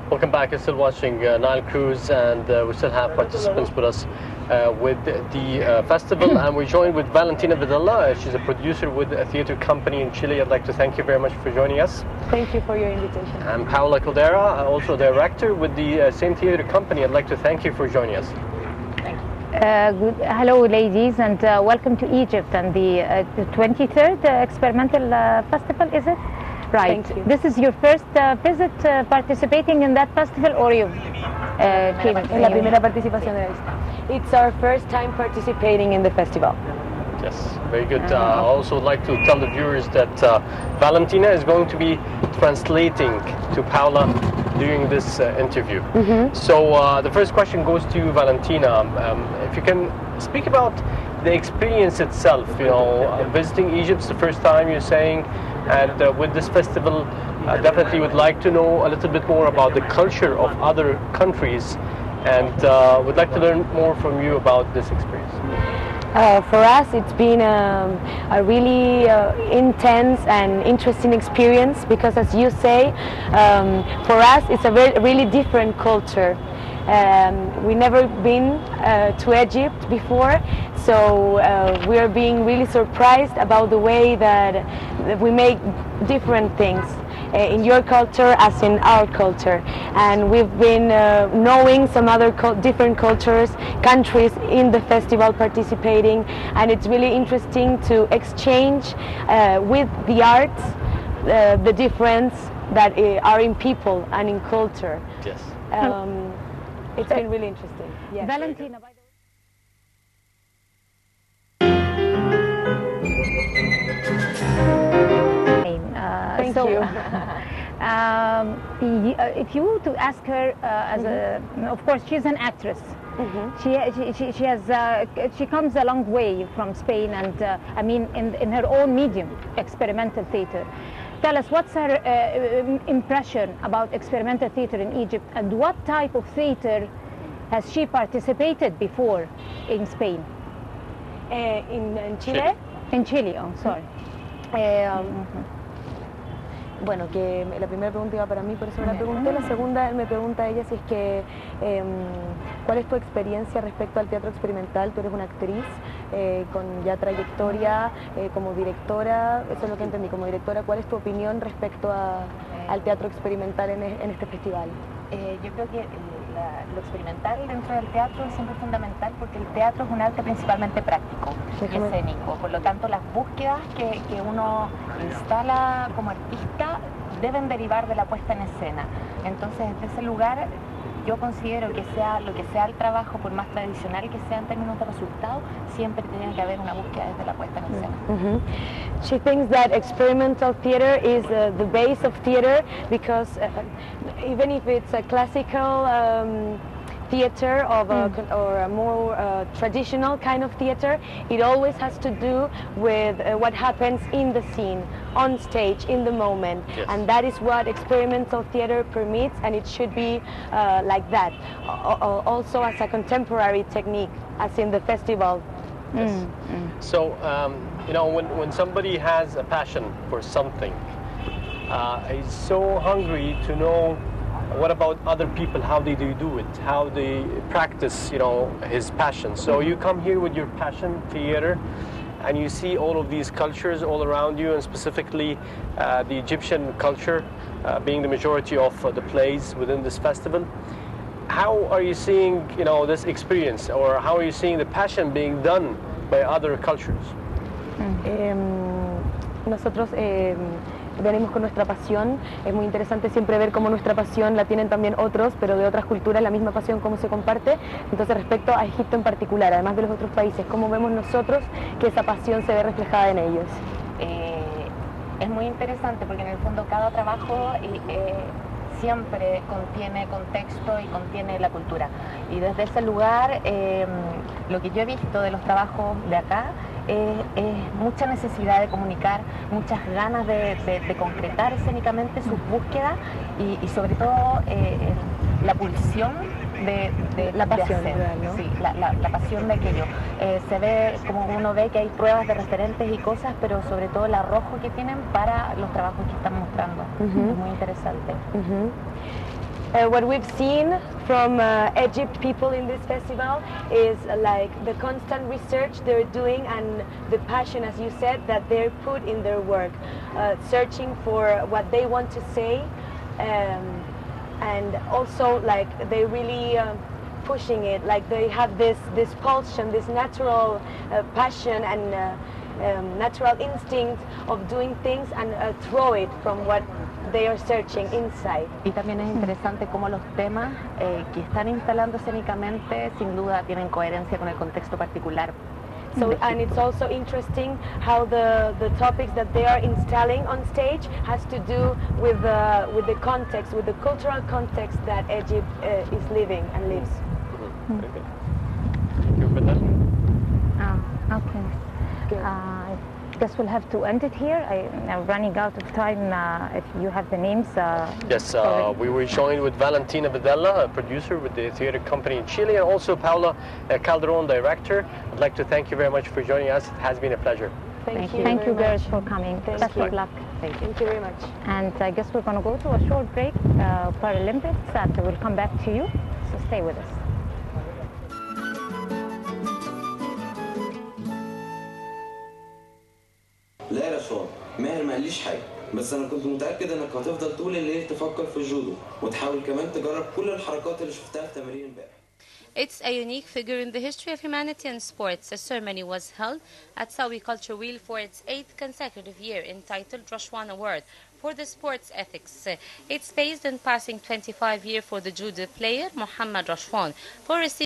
Welcome back. You're still watching Nile Cruise, and we still have participants with us with the festival, and we're joined with Valentina Videla. She's a producer with a theater company in Chile. I'd like to thank you very much for joining us. Thank you for your invitation. And Paola Caldera, also director with the same theater company. I'd like to thank you for joining us. Thank you. Hello, ladies, and welcome to Egypt and the 23rd Experimental Festival, is it? Right. Thank you. This is your first visit participating in that festival, or you came? Es la primera participación de la lista. It's our first time participating in the festival. Yes, very good. I also would like to tell the viewers that Valentina is going to be translating to Paola during this interview. So the first question goes to you, Valentina. If you can speak about the experience itself, you know, visiting Egypt's the first time, you're saying, and with this festival, definitely would like to know a little bit more about the culture of other countries, and would like to learn more from you about this experience. For us, it's been a really intense and interesting experience because, as you say, for us it's a really different culture. We've never been to Egypt before, so we are being really surprised about the way that we make different things in your culture as in our culture, and we've been knowing some other different cultures, countries in the festival participating, and it's really interesting to exchange with the arts the difference that are in people and in culture. Yes. It's been really interesting. Yes. Valentina, by Thank you. If you were to ask her, of course, she's an actress. She comes a long way from Spain, and I mean, in her own medium, experimental theater. Tell us, what's her impression about experimental theater in Egypt, and what type of theater has she participated before in Spain? In Chile? In Chile, oh, sorry. Bueno, que la primera pregunta iba para mí, por eso la pregunté. La segunda me pregunta a ella si es que ¿cuál es tu experiencia respecto al teatro experimental? Tú eres una actriz con ya trayectoria como directora, eso es lo que entendí, como directora. ¿Cuál es tu opinión respecto al teatro experimental en este festival? Yo creo que lo experimental dentro del teatro es siempre fundamental, porque el teatro es un arte principalmente práctico y escénico. Por lo tanto, las búsquedas que uno instala como artista deben derivar de la puesta en escena. Entonces, desde ese lugar, yo considero que sea lo que sea el trabajo, por más tradicional que sea en términos de resultado, siempre tiene que haber una búsqueda desde la puesta en escena. She thinks that experimental theater is the base of theater, because even if it's a classical theater or a more traditional kind of theater, it always has to do with what happens in the scene, on stage, in the moment. Yes. And that is what experimental theater permits, and it should be like that. Also as a contemporary technique, as in the festival. Yes. So, you know, when somebody has a passion for something, is so hungry to know what about other people, how they do it, how they practice, you know, his passion. So you come here with your passion, theater, and you see all of these cultures all around you, and specifically the Egyptian culture being the majority of the plays within this festival. How are you seeing, you know, this experience, or how are you seeing the passion being done by other cultures? Nosotros venimos con nuestra pasión. Es muy interesante siempre ver cómo nuestra pasión la tienen también otros, pero de otras culturas, la misma pasión, cómo se comparte. Entonces, respecto a Egipto en particular, además de los otros países, ¿cómo vemos nosotros que esa pasión se ve reflejada en ellos? Es muy interesante, porque en el fondo cada trabajo siempre contiene contexto y contiene la cultura. Y desde ese lugar, lo que yo he visto de los trabajos de acá es mucha necesidad de comunicar, muchas ganas de concretar escénicamente sus búsquedas y sobre todo la pulsión de la pasión, de hacer, real, ¿no? sí, la pasión de aquello. Se ve, como uno ve, que hay pruebas de referentes y cosas, pero sobre todo el arrojo que tienen para los trabajos que están mostrando. Es muy interesante. What we've seen from Egypt people in this festival is like the constant research they're doing and the passion, as you said, that they're put in their work, searching for what they want to say, and also like they really pushing it, like they have this pulsion, this natural passion and natural instinct of doing things and throw it from what they are searching inside. Y también es interesante cómo los temas que están instalando escénicamente sin duda tienen coherencia con el contexto particular. So, and it's also interesting how the topics that they are installing on stage has to do with the context, with the cultural context that Egypt is living and lives. Okay. Thank you for that. Okay. Good. I guess we'll have to end it here. I'm running out of time. If you have the names. Yes, we were joined with Valentina Videla, a producer with the theater company in Chile, and also Paula Calderon, director. I'd like to thank you very much for joining us. It has been a pleasure. Thank you. Thank you, very girls, much. for coming. Thank Best you. of luck. Thank you very much. And I guess we're going to go to a short break, Paralympics, and we'll come back to you. So stay with us. لا يا رشوان، ماهر ما قاليش حاجه، بس انا كنت متاكد انك هتفضل طول الليل تفكر في الجودو وتحاول كمان تجرب كل الحركات اللي شفتها في تمارين امبارح. It's a unique figure in the history of humanity and sports. A ceremony was held at Sawi Culture Wheel for its 8th consecutive year, entitled Rashwan Award for the sports ethics. It's based on passing 25 years for the judo player Muhammad Rashwan for receiving